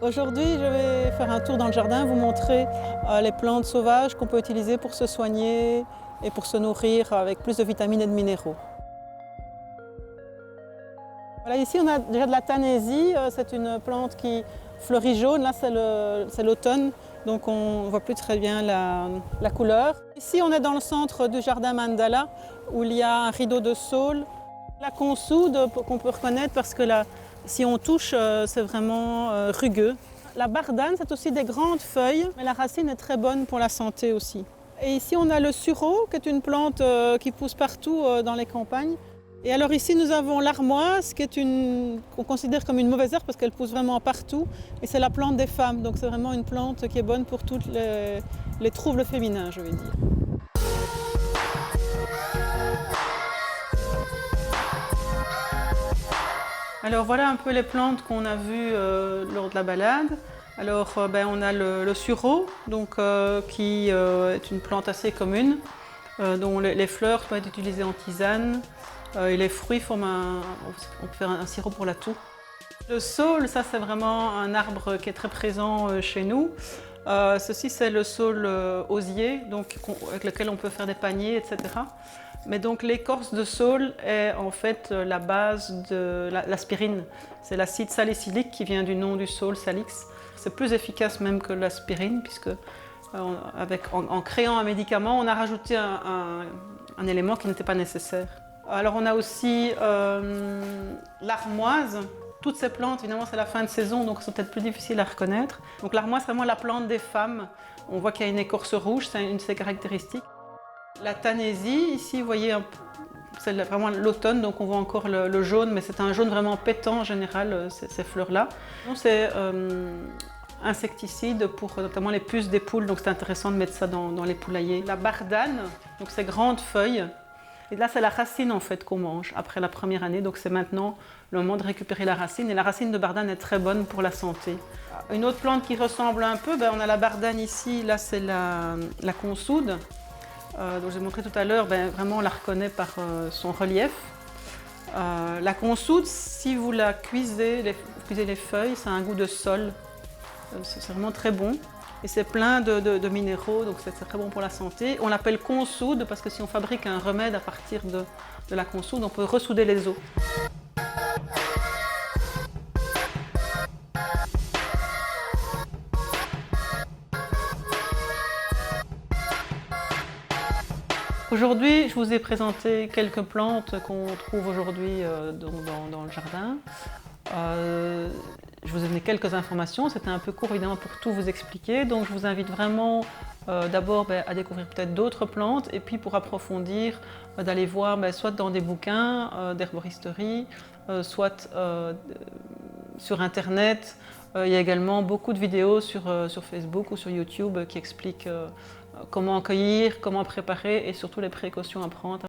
Aujourd'hui, je vais faire un tour dans le jardin, vous montrer les plantes sauvages qu'on peut utiliser pour se soigner et pour se nourrir avec plus de vitamines et de minéraux. Voilà, ici, on a déjà de la tanésie. C'est une plante qui fleurit jaune. Là, c'est l'automne, donc on ne voit plus très bien la couleur. Ici, on est dans le centre du jardin Mandala, où il y a un rideau de saule. La consoude qu'on peut reconnaître parce que si on touche, c'est vraiment rugueux. La bardane, c'est aussi des grandes feuilles, mais la racine est très bonne pour la santé aussi. Et ici, on a le sureau, qui est une plante qui pousse partout dans les campagnes. Et alors ici, nous avons l'armoise, qu'on considère comme une mauvaise herbe parce qu'elle pousse vraiment partout. Et c'est la plante des femmes, donc c'est vraiment une plante qui est bonne pour tous les troubles féminins, je vais dire. Alors voilà un peu les plantes qu'on a vues lors de la balade. Alors on a le sureau, qui est une plante assez commune, dont les fleurs peuvent être utilisées en tisane et les fruits on peut faire un sirop pour la toux. Le saule, ça c'est vraiment un arbre qui est très présent chez nous. Ceci c'est le saule osier, avec lequel on peut faire des paniers, etc. Mais donc l'écorce de saule est en fait la base de l'aspirine. C'est l'acide salicylique qui vient du nom du saule, salix. C'est plus efficace même que l'aspirine puisque en créant un médicament, on a rajouté un élément qui n'était pas nécessaire. Alors on a aussi l'armoise. Toutes ces plantes, évidemment, c'est la fin de saison, donc elles sont peut-être plus difficiles à reconnaître. Donc l'armoise, c'est vraiment la plante des femmes. On voit qu'il y a une écorce rouge, c'est une de ses caractéristiques. La tanésie, ici, vous voyez, c'est vraiment l'automne, donc on voit encore le jaune, mais c'est un jaune vraiment pétant en général, ces fleurs-là. C'est insecticide pour notamment les puces des poules, donc c'est intéressant de mettre ça dans les poulaillers. La bardane, donc ces grandes feuilles. Et là, c'est la racine en fait qu'on mange après la première année, donc c'est maintenant le moment de récupérer la racine. Et la racine de bardane est très bonne pour la santé. Une autre plante qui ressemble un peu, on a la bardane ici, là c'est la consoude. Dont j'ai montré tout à l'heure, vraiment on la reconnaît par son relief. La consoude, si vous la cuisez, vous cuisez les feuilles, ça a un goût de sol. C'est vraiment très bon. Et c'est plein de minéraux, donc c'est très bon pour la santé. On l'appelle consoude parce que si on fabrique un remède à partir de la consoude, on peut ressouder les os. Aujourd'hui, je vous ai présenté quelques plantes qu'on trouve aujourd'hui dans le jardin. Je vous ai donné quelques informations, c'était un peu court évidemment pour tout vous expliquer, donc je vous invite vraiment d'abord à découvrir peut-être d'autres plantes et puis pour approfondir, d'aller voir soit dans des bouquins d'herboristerie, soit sur internet. Il y a également beaucoup de vidéos sur Facebook ou sur YouTube qui expliquent comment cueillir, comment préparer et surtout les précautions à prendre.